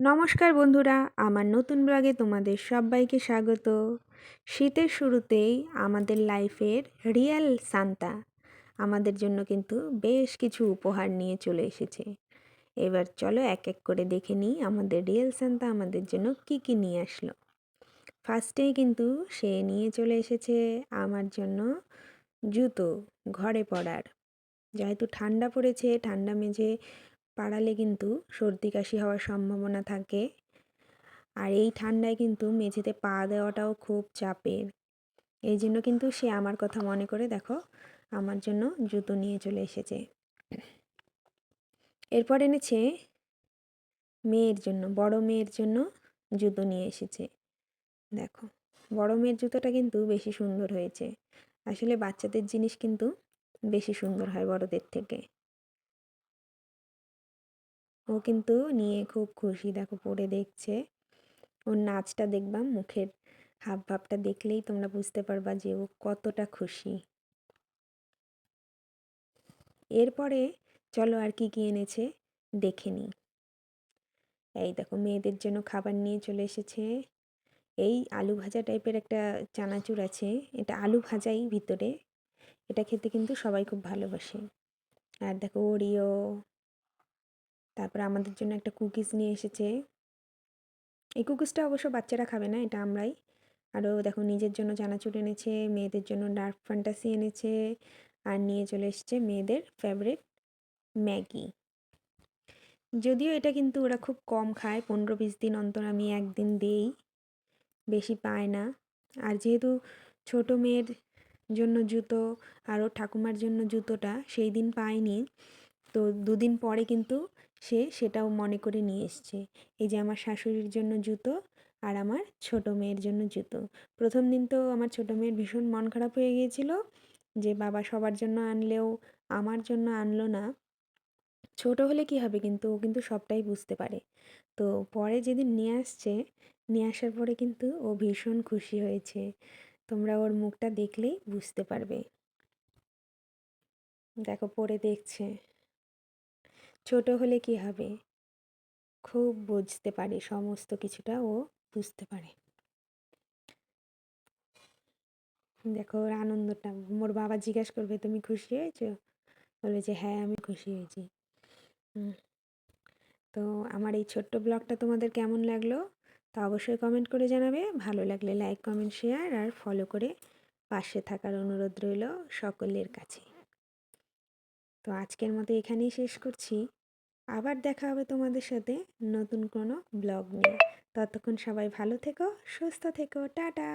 নমস্কার বন্ধুরা, আমার নতুন ব্লগে তোমাদের সবাইকে স্বাগত। শীতের শুরুতেই আমাদের লাইফের রিয়েল সান্তা আমাদের জন্য কিন্তু বেশ কিছু উপহার নিয়ে চলে এসেছে। এবার চলো এক এক করে দেখে নিই আমাদের রিয়েল সান্তা আমাদের জন্য কি কি নিয়ে আসলো। ফার্স্টেই কিন্তু সে নিয়ে চলে এসেছে আমার জন্য জুতো, ঘরে পরার। যেহেতু ঠান্ডা পড়েছে, ঠান্ডা মেঝে পাড়ালে কিন্তু সর্দি কাশি হওয়ার সম্ভাবনা থাকে। আর এই ঠান্ডায় কিন্তু মেঝেতে পা দেওয়াটাও খুব চাপের। এই জন্য কিন্তু সে আমার কথা মনে করে দেখো আমার জন্য জুতো নিয়ে চলে এসেছে। এরপর এনেছে মেয়ের জন্য, বড় মেয়ের জন্য জুতো নিয়ে এসেছে। দেখো বড় মেয়ের জুতোটা কিন্তু বেশি সুন্দর হয়েছে। আসলে বাচ্চাদের জিনিস কিন্তু বেশি সুন্দর হয় বড়দের থেকে। ও কিন্তু নিয়ে খুব খুশি, দেখো পরে দেখছে। ওর নাচটা দেখবা, মুখের হাবভাবটা দেখলেই তোমরা বুঝতে পারবা যে ও কতটা খুশি। এরপরে চলো আর কি কি এনেছে দেখে নিই। এই দেখো মেয়েদের জন্য খাবার নিয়ে চলে এসেছে। এই আলু ভাজা টাইপের একটা চানাচুর আছে, এটা আলু ভাজাই ভিতরে। এটা খেতে কিন্তু সবাই খুব ভালোবাসে। আর দেখো ওরিও, তারপর আমাদের জন্য একটা কুকিজ নিয়ে এসেছে। এই কুকিজটা অবশ্য বাচ্চারা খাবে না, এটা আমরাই। আরও দেখো নিজের জন্য চানাচুর এনেছে, মেয়েদের জন্য ডার্ক ফ্যান্টাসি এনেছে, আর নিয়ে চলে এসেছে মেয়েদের ফেভারিট ম্যাগি। যদিও এটা কিন্তু ওরা খুব কম খায়, 15-20 দিন অন্তর আমি একদিন দেই, বেশি পায় না। আর যেহেতু ছোট মেয়ের জন্য জুতো আর ওর ঠাকুমার জন্য জুতোটা সেই দিন পায়নি, তো 2 দিন পরে কিন্তু সে সেটাও মনে করে নিয়ে এসছে। এই যে আমার শাশুড়ির জন্য জুতো আর আমার ছোট মেয়ের জন্য জুতো। প্রথম দিন তো আমার ছোট মেয়ের ভীষণ মন খারাপ হয়ে গিয়েছিল যে বাবা সবার জন্য আনলেও আমার জন্য আনলো না। ছোট হলে কি হবে, কিন্তু ও কিন্তু সবটাই বুঝতে পারে। তো পরে যেদিন নিয়ে আসছে, নিয়ে আসার পরে কিন্তু ও ভীষণ খুশি হয়েছে। তোমরা ওর মুখটা দেখলেই বুঝতে পারবে। দেখো পরে দেখছে। ছোট হলে কি হবে, খুব বুঝতে পারে, সমস্ত কিছুটা ও বুঝতে পারে। দেখো ওর আনন্দটা, মোর বাবা জিজ্ঞাসা করবে তুমি খুশি হয়েছো, বলে যে হ্যাঁ আমি খুশি হয়েছি। হুম, তো আমার এই ছোট্ট ব্লগটা তোমাদের কেমন লাগলো তা অবশ্যই কমেন্ট করে জানাবে। ভালো লাগলে লাইক, কমেন্ট, শেয়ার আর ফলো করে পাশে থাকার অনুরোধ রইল সকলের কাছে। তো আজকের মতো এখানেই শেষ করছি। আবার দেখা হবে তোমাদের সাথে নতুন কোনো ব্লগ নিয়ে। ততক্ষণ সবাই ভালো থেকো, সুস্থ থেকো, টাটা।